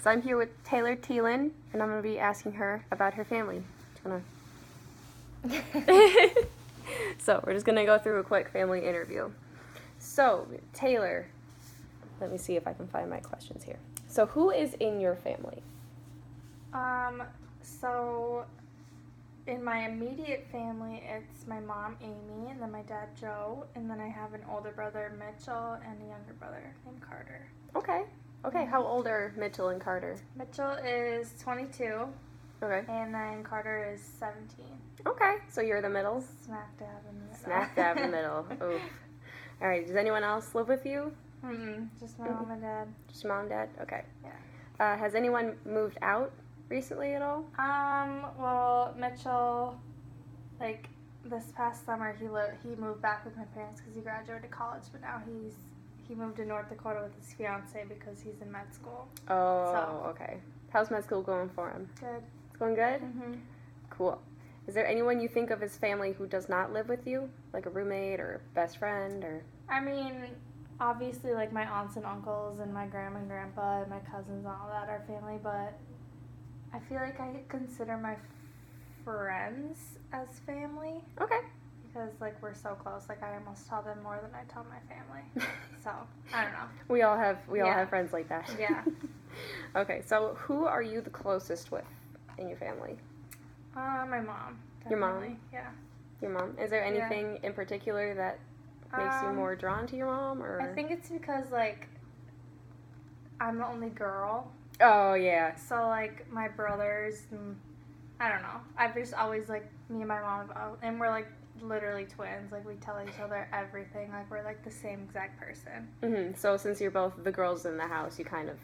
So I'm here with Taylor Thelen, and I'm going to be asking her about her family. So we're just going to go through a quick family interview. So, Taylor, let me see if I can find my questions here. So who is in your family? So in my immediate family, it's my mom, Amy, and then my dad, Joe, and then I have an older brother, Mitchell, and a younger brother named Carter. Okay. How old are Mitchell and Carter? Mitchell is 22. Okay. And then Carter is 17. Okay, so you're the middle? Smack dab in the middle. Smack dab in the middle. Oof. All right, does anyone else live with you? Just my mom and dad. Just your mom and dad? Okay. Yeah. Has anyone moved out recently at all? Well, Mitchell, like, this past summer, he moved back with my parents because he graduated college, but now he moved to North Dakota with his fiance because he's in med school. Oh, okay. How's med school going for him? Good. It's going good? Mm-hmm. Cool. Is there anyone you think of as family who does not live with you? Like a roommate or best friend or? I mean, obviously, like, my aunts and uncles and my grandma and grandpa and my cousins and all that are family, but I feel like I consider my friends as family. Okay. Because, like, we're so close. Like, I almost tell them more than I tell my family. So, I don't know. We all have friends like that. Yeah. Okay, so who are you the closest with in your family? My mom. Definitely. Your mom? Yeah. Your mom? Is there anything in particular that makes you more drawn to your mom? Or? I think it's because, like, I'm the only girl. Oh, yeah. So, like, my brothers, and I don't know. I've just always, like, me and my mom, and we're, like, literally twins. Like, we tell each other everything. Like, we're, like, the same exact person. Mm-hmm. So, since you're both the girls in the house, you kind of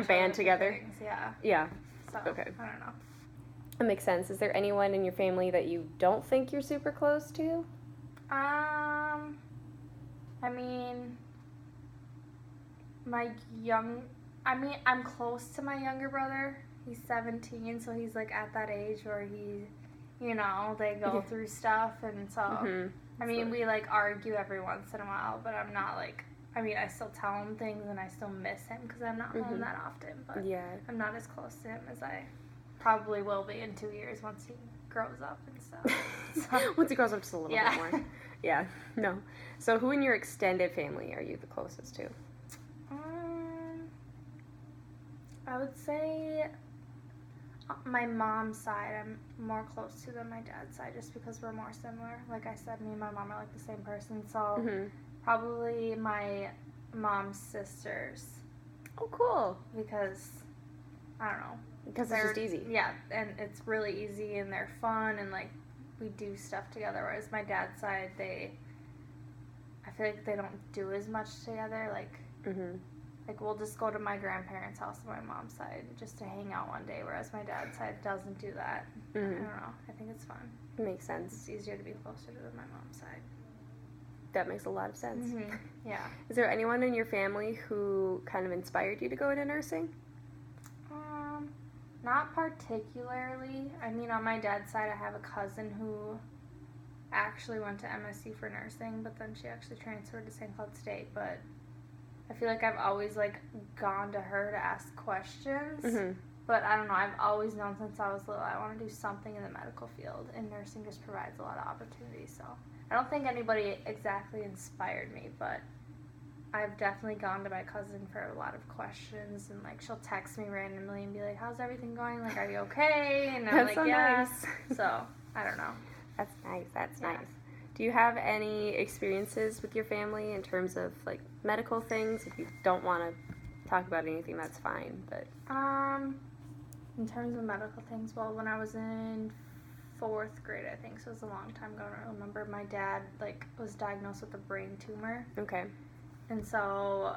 band together? Things. Yeah. Yeah. So, okay. I don't know. That makes sense. Is there anyone in your family that you don't think you're super close to? I mean, I'm close to my younger brother. He's 17, so he's, like, at that age where they go through stuff, and so, I mean, we, like, argue every once in a while, but I'm not, like, I still tell him things, and I still miss him, because I'm not home that often, but I'm not as close to him as I probably will be in 2 years once he grows up and stuff. So. Once he grows up just a little bit more. Yeah, no. So who in your extended family are you the closest to? I would say my mom's side I'm more close to than my dad's side just because we're more similar. Like I said, me and my mom are like the same person, so probably my mom's sisters. Oh, cool. Because, I don't know. Because it's just easy. Yeah, and it's really easy, and they're fun, and, like, we do stuff together, whereas my dad's side, I feel like they don't do as much together, like, like, we'll just go to my grandparents' house on my mom's side just to hang out one day, whereas my dad's side doesn't do that. I don't know. I think it's fun. It makes sense. It's easier to be closer to my mom's side. That makes a lot of sense. Yeah. Is there anyone in your family who kind of inspired you to go into nursing? Not particularly. I mean, on my dad's side, I have a cousin who actually went to MSU for nursing, but then she actually transferred to St. Cloud State. But I feel like I've always, like, gone to her to ask questions. But I don't know. I've always known since I was little I want to do something in the medical field, and nursing just provides a lot of opportunities. So I don't think anybody exactly inspired me, but I've definitely gone to my cousin for a lot of questions, and, like, she'll text me randomly and be like, "How's everything going? Like, are you okay?" And I'm That's like, so "Yeah." nice. So, I don't know. That's nice. That's nice. Do you have any experiences with your family in terms of, like, medical things? If you don't want to talk about anything, that's fine. But in terms of medical things, well, when I was in 4th grade, I think, so it was a long time ago. I don't remember. My dad, like, was diagnosed with a brain tumor. Okay. And so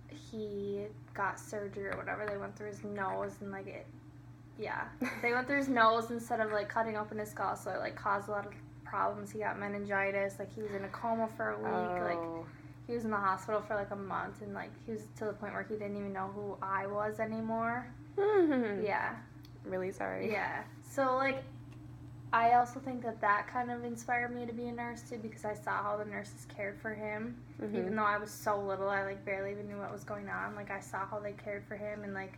he got surgery or whatever. They went through his nose and, like, they went through his nose instead of, like, cutting open his skull. So it, like, caused a lot of problems. He got meningitis. Like, he was in a coma for a week. Like, he was in the hospital for, like, a month. And, like, he was to the point where he didn't even know who I was anymore. Yeah. Really sorry. Yeah. So, like, I also think that kind of inspired me to be a nurse too, because I saw how the nurses cared for him. Mm-hmm. Even though I was so little, I like barely even knew what was going on. Like I saw how they cared for him, and like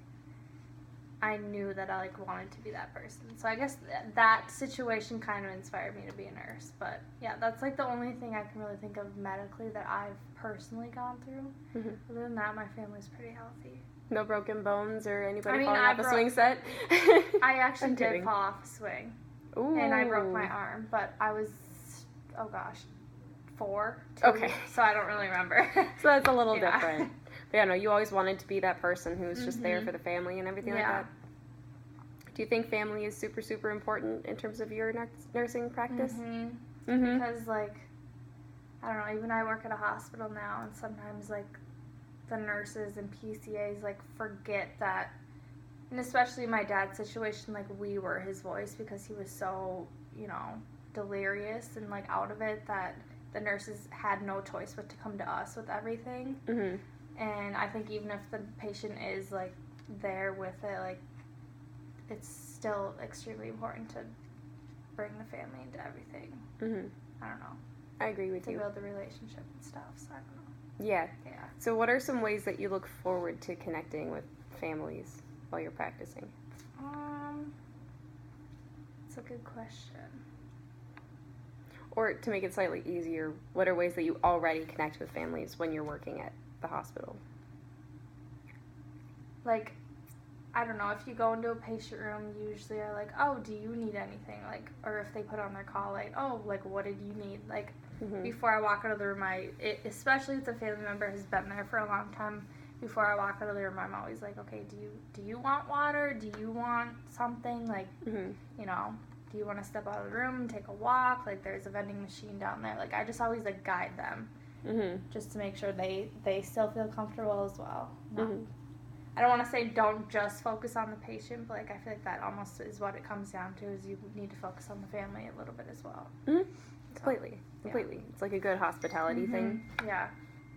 I knew that I like wanted to be that person. So I guess that situation kind of inspired me to be a nurse. But yeah, that's like the only thing I can really think of medically that I've personally gone through. Mm-hmm. Other than that, my family's pretty healthy. No broken bones or anybody I mean, falling I off a broke- swing set? I actually I'm did kidding. fall off a swing. Ooh. And I broke my arm, but I was, 4. Okay. So I don't really remember. So that's a little Yeah. different. But yeah, no, you always wanted to be that person who was just there Mhm. for the family and everything like Yeah. that. Do you think family is super, super important in terms of your nursing practice? Mm-hmm. Mm-hmm. Because, like, I don't know, even I work at a hospital now, and sometimes, like, the nurses and PCAs, like, forget that, and especially my dad's situation, like, we were his voice because he was so, delirious and, like, out of it, that the nurses had no choice but to come to us with everything. Mm-hmm. And I think even if the patient is, like, there with it, like, it's still extremely important to bring the family into everything. Mm-hmm. I don't know. I agree with To you. build the relationship and stuff, so I don't know. Yeah. Yeah. So what are some ways that you look forward to connecting with families while you're practicing? It's a good question. Or to make it slightly easier, what are ways that you already connect with families when you're working at the hospital? Like, I don't know, if you go into a patient room, usually are like, oh, do you need anything? Like, or if they put on their call light, oh, like, what did you need? Like, Mm-hmm. before I walk out of the room, especially if the family member has been there for a long time, before I walk out of the room, I'm always like, okay, do you want water? Do you want something? Like, Mm-hmm. Do you want to step out of the room and take a walk? Like, there's a vending machine down there. Like, I just always, like, guide them Mm-hmm. just to make sure they still feel comfortable as well. No. Mm-hmm. I don't want to say don't just focus on the patient, but, like, I feel like that almost is what it comes down to, is you need to focus on the family a little bit as well. Mm-hmm. Completely. It's like a good hospitality thing. Yeah.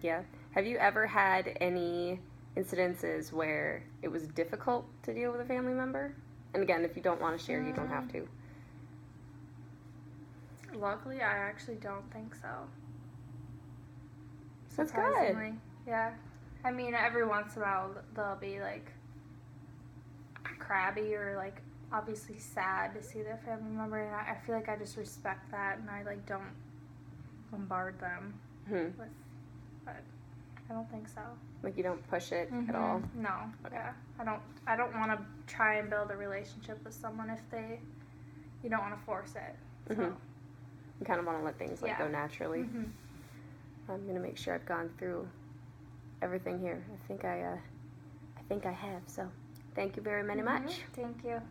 Yeah. Have you ever had any incidences where it was difficult to deal with a family member? And again, if you don't want to share, you don't have to. Luckily, I actually don't think so. That's good. Surprisingly. Yeah. I mean, every once in a while, they'll be, like, crabby or, like, obviously sad to see their family member, and I feel like I just respect that, and I, like, don't bombard them Mm-hmm. with, but I don't think so. Like you don't push it at all? No. Okay. Yeah. I don't want to try and build a relationship with someone if you don't want to force it. So. Mm-hmm. You kind of want to let things go naturally. Mm-hmm. I'm gonna make sure I've gone through everything here. I think I have. So, thank you very much. Thank you.